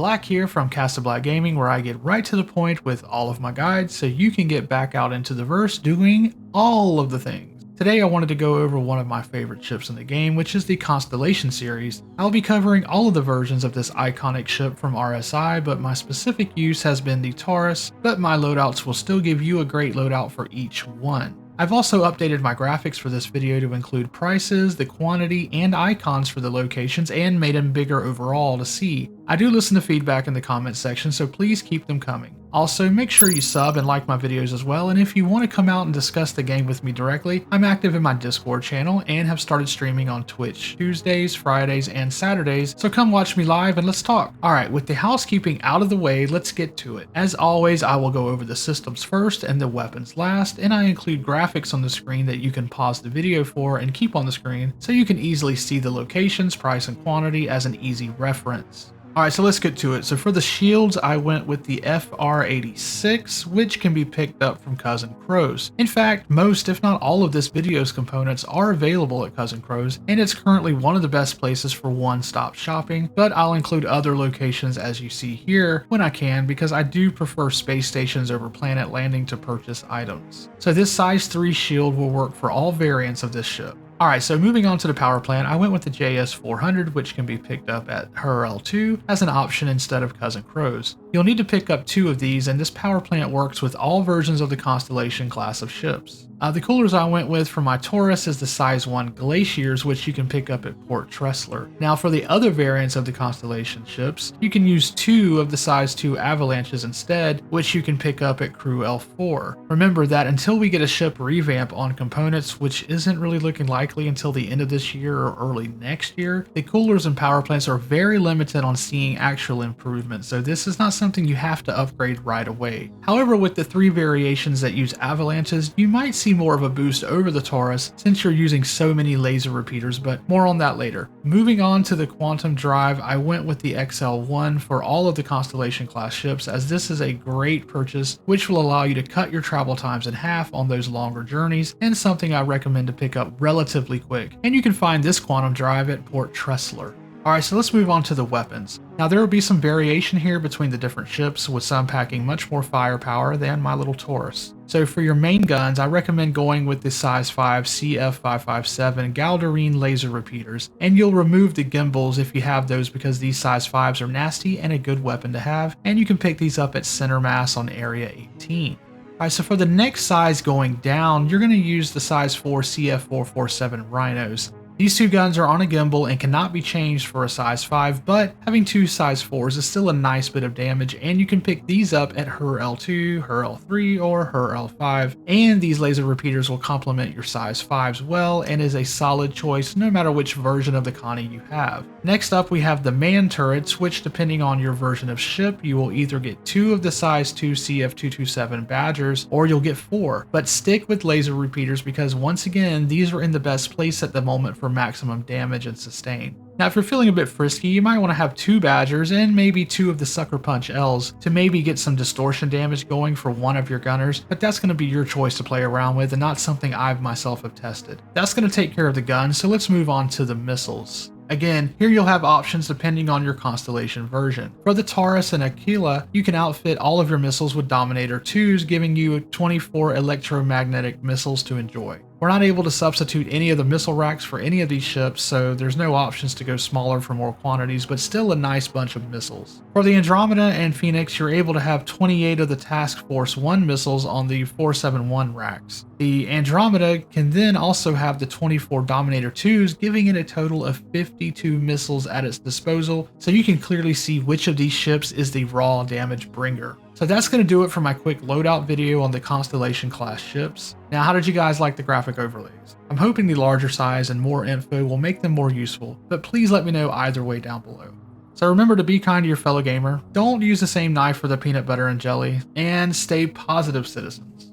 Black here from Black Gaming, where I get right to the point with all of my guides so you can get back out into the verse doing all of the things. Today I wanted to go over one of my favorite ships in the game, which is the Constellation series. I'll be covering all of the versions of this iconic ship from RSI, but my specific use has been the Taurus, but my loadouts will still give you a great loadout for each one. I've also updated my graphics for this video to include prices, the quantity, and icons for the locations, and made them bigger overall to see. I do listen to feedback in the comments section, so please keep them coming. Also, make sure you sub and like my videos as well, and if you want to come out and discuss the game with me directly, I'm active in my Discord channel and have started streaming on Twitch Tuesdays, Fridays, and Saturdays, so come watch me live and let's talk. Alright, with the housekeeping out of the way, let's get to it. As always, I will go over the systems first and the weapons last, and I include graphics on the screen that you can pause the video for and keep on the screen so you can easily see the locations, price, and quantity as an easy reference. Alright, so let's get to it. So for the shields, I went with the FR86, which can be picked up from Cousin Crow's. In fact, most, if not all of this video's components are available at Cousin Crow's, and it's currently one of the best places for one-stop shopping, but I'll include other locations as you see here when I can, because I do prefer space stations over planet landing to purchase items. So this size 3 shield will work for all variants of this ship. Alright, so moving on to the power plant, I went with the JS400, which can be picked up at HRL2 as an option instead of Cousin Crow's. You'll need to pick up 2 of these, and this power plant works with all versions of the Constellation class of ships. The coolers I went with for my Taurus is the size 1 Glaciers, which you can pick up at Port Tressler. Now for the other variants of the Constellation ships, you can use 2 of the size 2 Avalanches instead, which you can pick up at Crew L4. Remember that until we get a ship revamp on components, which isn't really looking likely until the end of this year or early next year, the coolers and power plants are very limited on seeing actual improvements, so this is not something you have to upgrade right away. However, with the 3 variations that use Avalanches, you might see more of a boost over the Taurus since you're using so many laser repeaters, but more on that later. Moving on to the Quantum Drive, I went with the XL1 for all of the Constellation class ships, as this is a great purchase which will allow you to cut your travel times in half on those longer journeys, and something I recommend to pick up relatively quick. And you can find this Quantum Drive at Port Tressler. Alright, so let's move on to the weapons. Now there will be some variation here between the different ships, with some packing much more firepower than my little Taurus. So for your main guns, I recommend going with the size 5 CF557 Galderine laser repeaters, and you'll remove the gimbals if you have those, because these size 5s are nasty and a good weapon to have, and you can pick these up at center mass on area 18. Alright, so for the next size going down, you're going to use the size 4 CF447 Rhinos. These 2 guns are on a gimbal and cannot be changed for a size 5, but having 2 size 4s is still a nice bit of damage, and you can pick these up at HRL2, HRL3, or HRL5, and these laser repeaters will complement your size 5s well and is a solid choice no matter which version of the Connie you have. Next up, we have the man turrets, which depending on your version of ship, you will either get 2 of the size 2 CF227 Badgers, or you'll get 4, but stick with laser repeaters because once again, these are in the best place at the moment for maximum damage and sustain. Now if you're feeling a bit frisky, you might want to have 2 Badgers and maybe 2 of the Sucker Punch Ls to maybe get some distortion damage going for one of your gunners, but that's going to be your choice to play around with and not something I myself have tested. That's going to take care of the guns, so let's move on to the missiles. Again, here you'll have options depending on your Constellation version. For the Taurus and Aquila, you can outfit all of your missiles with Dominator 2s, giving you 24 electromagnetic missiles to enjoy. We're not able to substitute any of the missile racks for any of these ships, so there's no options to go smaller for more quantities, but still a nice bunch of missiles. For the Andromeda and Phoenix, you're able to have 28 of the Task Force 1 missiles on the 471 racks. The Andromeda can then also have the 24 Dominator 2s, giving it a total of 52 missiles at its disposal, so you can clearly see which of these ships is the raw damage bringer. So that's going to do it for my quick loadout video on the Constellation class ships. Now, how did you guys like the graphic overlays? I'm hoping the larger size and more info will make them more useful, but please let me know either way down below. So remember to be kind to your fellow gamer, don't use the same knife for the peanut butter and jelly, and stay positive, citizens.